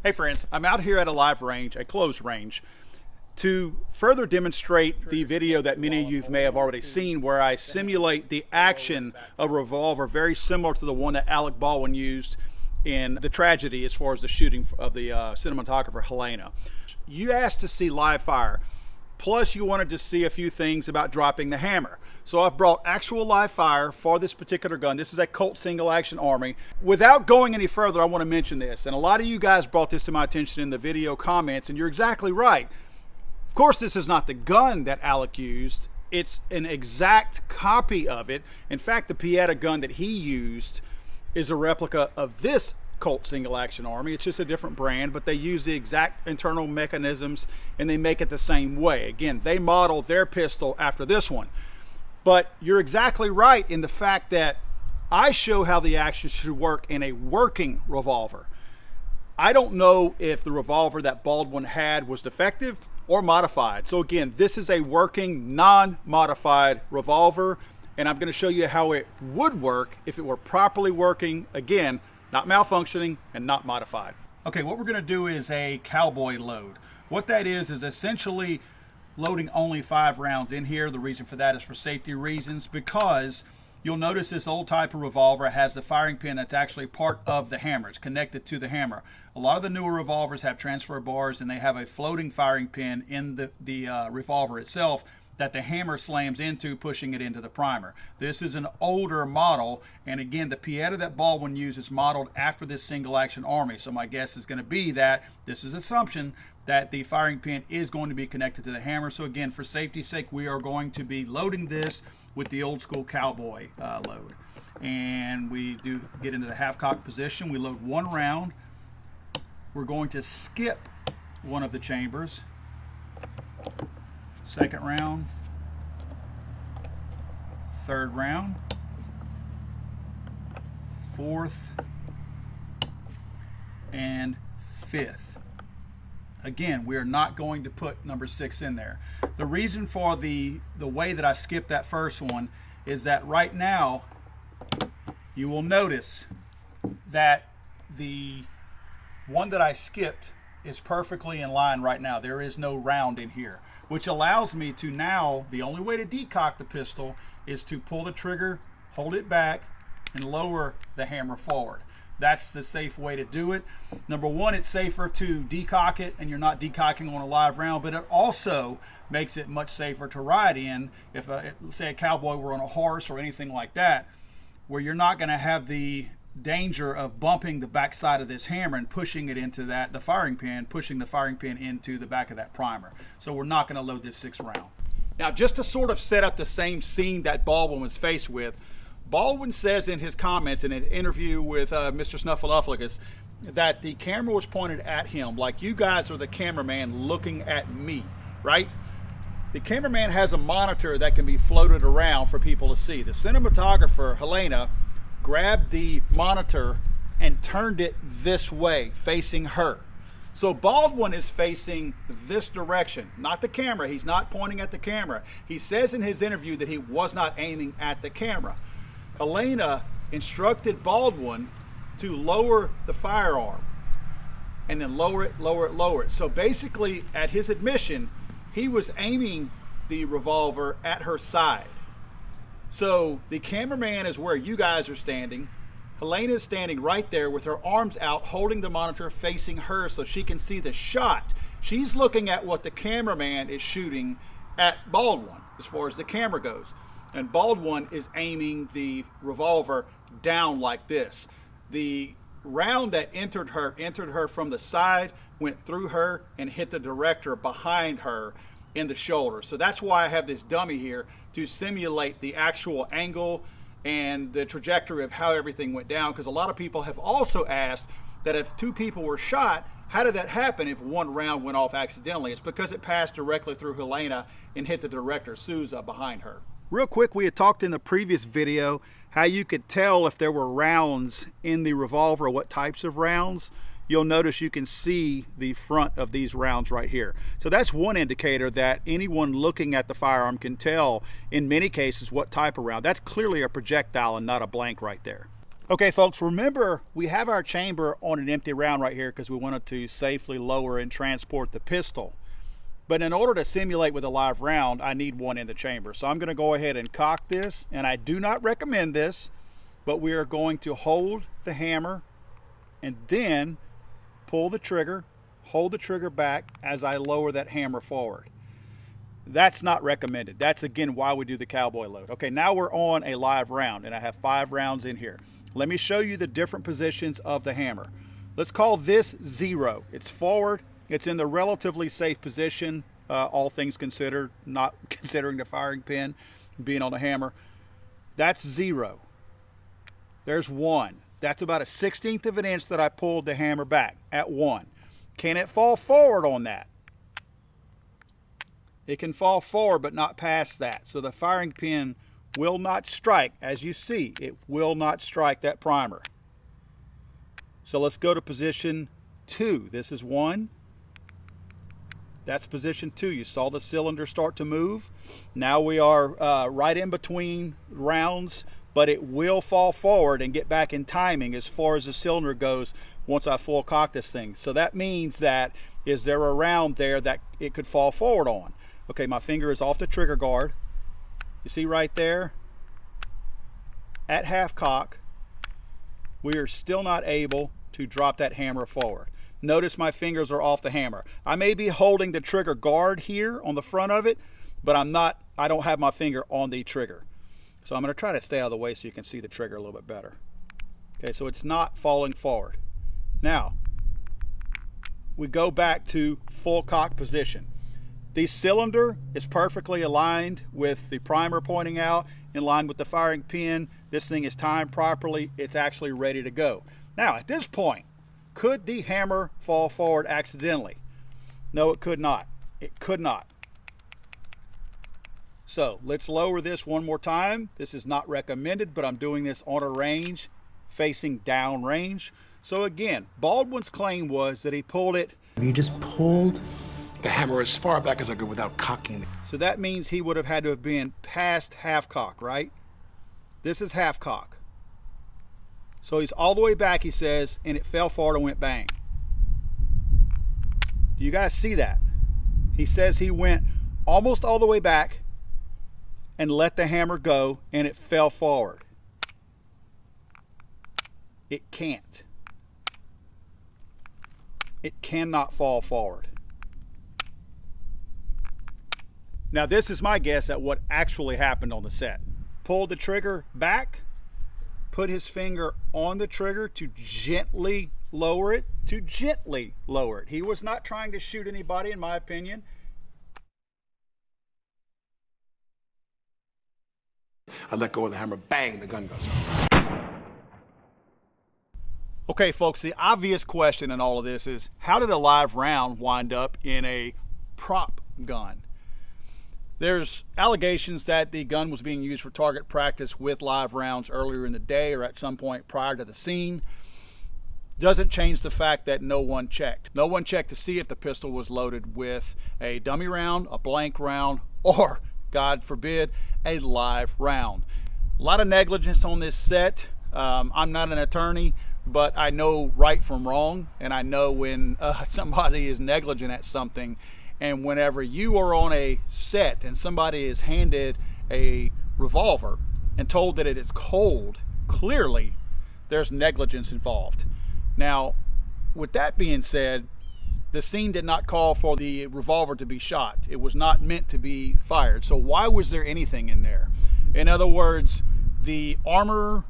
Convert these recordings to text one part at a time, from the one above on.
Hey friends, I'm out here at a live range, a closed range, to further demonstrate the video that many of you may have already seen where I simulate the action of a revolver very similar to the one that Alec Baldwin used in the tragedy as far as the shooting of the cinematographer Helena. You asked to see live fire, plus you wanted to see a few things about dropping the hammer. So I've brought actual live fire for this particular gun. This is a Colt single action Army. Without going any further, I want to mention this, and a lot of you guys brought this to my attention in the video comments, and you're exactly right. Of course, this is not the gun that Alec used. It's an exact copy of it. In fact, the Pieta gun that he used is a replica of this Colt single action Army. It's just a different brand, but they use the exact internal mechanisms and they make it the same way. Again, they modeled their pistol after this one. But you're exactly right in the fact that I show how the action should work in a working revolver. I don't know if the revolver that Baldwin had was defective or modified. So again, this is a working, non-modified revolver, and I'm going to show you how it would work if it were properly working, again, not malfunctioning and not modified. Okay, what we're going to do is a cowboy load. What that is essentially loading only 5 rounds in here. The reason for that is for safety reasons, because you'll notice this old type of revolver has the firing pin that's actually part of the hammer. It's connected to the hammer. A lot of the newer revolvers have transfer bars and they have a floating firing pin in the revolver itself that the hammer slams into, pushing it into the primer. This is an older model, and again, the Pieta that Baldwin used is modeled after this single action Army. So my guess is going to be that this is assumption that the firing pin is going to be connected to the hammer. So again, for safety's sake, we are going to be loading this with the old school cowboy load. And we do get into the half cock position. We load 1 round. We're going to skip one of the chambers. Second round, third round, fourth, and fifth. Again, we are not going to put number 6 in there. The reason for the way that I skipped that first one is that right now you will notice that the one that I skipped is perfectly in line right now. There is no round in here, which allows me to now, the only way to decock the pistol is to pull the trigger, hold it back, and lower the hammer forward. That's the safe way to do it. Number one, it's safer to decock it and you're not decocking on a live round, but it also makes it much safer to ride in if, say, a cowboy were on a horse or anything like that, where you're not going to have the danger of bumping the backside of this hammer and pushing it into the firing pin, pushing the firing pin into the back of that primer. So we're not going to load this 6th round. Now, just to sort of set up the same scene that Baldwin was faced with, Baldwin says in his comments in an interview with Mr. Snuffleupagus that the camera was pointed at him, like you guys are the cameraman looking at me, right? The cameraman has a monitor that can be floated around for people to see. The cinematographer, Helena, grabbed the monitor and turned it this way, facing her. So Baldwin is facing this direction, not the camera. He's not pointing at the camera. He says in his interview that he was not aiming at the camera. Helena instructed Baldwin to lower the firearm and then lower it, lower it, lower it. So basically, at his admission, he was aiming the revolver at her side. So the cameraman is where you guys are standing. Helena is standing right there with her arms out, holding the monitor facing her so she can see the shot. She's looking at what the cameraman is shooting at Baldwin as far as the camera goes. And Baldwin is aiming the revolver down like this. The round that entered her from the side, went through her and hit the director behind her in the shoulder. So that's why I have this dummy here to simulate the actual angle and the trajectory of how everything went down, because a lot of people have also asked that if 2 people were shot, how did that happen if 1 round went off accidentally? It's because it passed directly through Helena and hit the director, Souza, behind her. Real quick, we had talked in the previous video how you could tell if there were rounds in the revolver, what types of rounds. You'll notice you can see the front of these rounds right here. So that's one indicator that anyone looking at the firearm can tell in many cases what type of round. That's clearly a projectile and not a blank right there. Okay, folks, remember we have our chamber on an empty round right here because we wanted to safely lower and transport the pistol. But in order to simulate with a live round, I need one in the chamber. So I'm going to go ahead and cock this, and I do not recommend this, but we are going to hold the hammer and then pull the trigger, hold the trigger back as I lower that hammer forward. That's not recommended. That's again why we do the cowboy load. Okay, now we're on a live round and I have 5 rounds in here. Let me show you the different positions of the hammer. Let's call this 0. It's forward. It's in the relatively safe position, all things considered, not considering the firing pin being on the hammer. That's 0. There's 1. That's about a 1/16 of an inch that I pulled the hammer back at 1. Can it fall forward on that? It can fall forward, but not past that. So the firing pin will not strike. As you see, it will not strike that primer. So let's go to position 2. This is 1. That's position 2. You saw the cylinder start to move. Now we are right in between rounds, but it will fall forward and get back in timing as far as the cylinder goes once I full cock this thing. So that means that, is there a round there that it could fall forward on? Okay, my finger is off the trigger guard. You see right there, at half cock, we are still not able to drop that hammer forward. Notice my fingers are off the hammer. I may be holding the trigger guard here on the front of it, but I don't have my finger on the trigger. So I'm going to try to stay out of the way so you can see the trigger a little bit better. Okay, so it's not falling forward. Now, we go back to full cock position. The cylinder is perfectly aligned with the primer pointing out, in line with the firing pin. This thing is timed properly. It's actually ready to go. Now, at this point, could the hammer fall forward accidentally? No, it could not. It could not. So let's lower this one more time. This is not recommended, but I'm doing this on a range, facing down range. So again, Baldwin's claim was that he pulled it. You just pulled the hammer as far back as I could without cocking. So that means he would have had to have been past half cock, right? This is half cock. So he's all the way back, he says, and it fell forward and went bang. Do you guys see that? He says he went almost all the way back and let the hammer go, and it fell forward. It can't. It cannot fall forward. Now this is my guess at what actually happened on the set. Pulled the trigger back, put his finger on the trigger to gently lower it, He was not trying to shoot anybody, in my opinion. I let go of the hammer, bang, the gun goes off. Okay, folks, the obvious question in all of this is, how did a live round wind up in a prop gun? There's allegations that the gun was being used for target practice with live rounds earlier in the day or at some point prior to the scene. Doesn't change the fact that no one checked. No one checked to see if the pistol was loaded with a dummy round, a blank round, or, God forbid, a live round. A lot of negligence on this set. I'm not an attorney, but I know right from wrong, and I know when somebody is negligent at something. And whenever you are on a set and somebody is handed a revolver and told that it is cold, clearly there's negligence involved. Now, with that being said, the scene did not call for the revolver to be shot. It was not meant to be fired. So why was there anything in there? In other words, the armorer,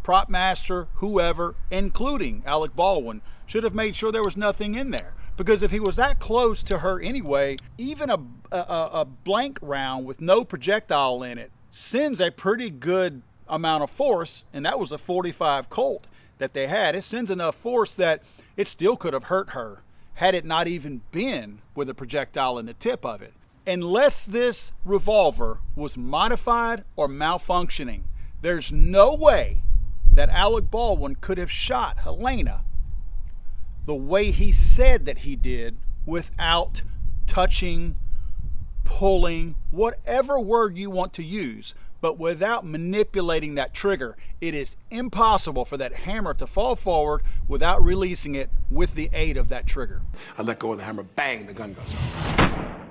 prop master, whoever, including Alec Baldwin, should have made sure there was nothing in there. Because if he was that close to her anyway, even a blank round with no projectile in it sends a pretty good amount of force, and that was a .45 Colt that they had. It sends enough force that it still could have hurt her had it not even been with a projectile in the tip of it. Unless this revolver was modified or malfunctioning, there's no way that Alec Baldwin could have shot Helena the way he said that he did without touching, pulling, whatever word you want to use. But without manipulating that trigger, it is impossible for that hammer to fall forward without releasing it with the aid of that trigger. I let go of the hammer, bang, the gun goes off.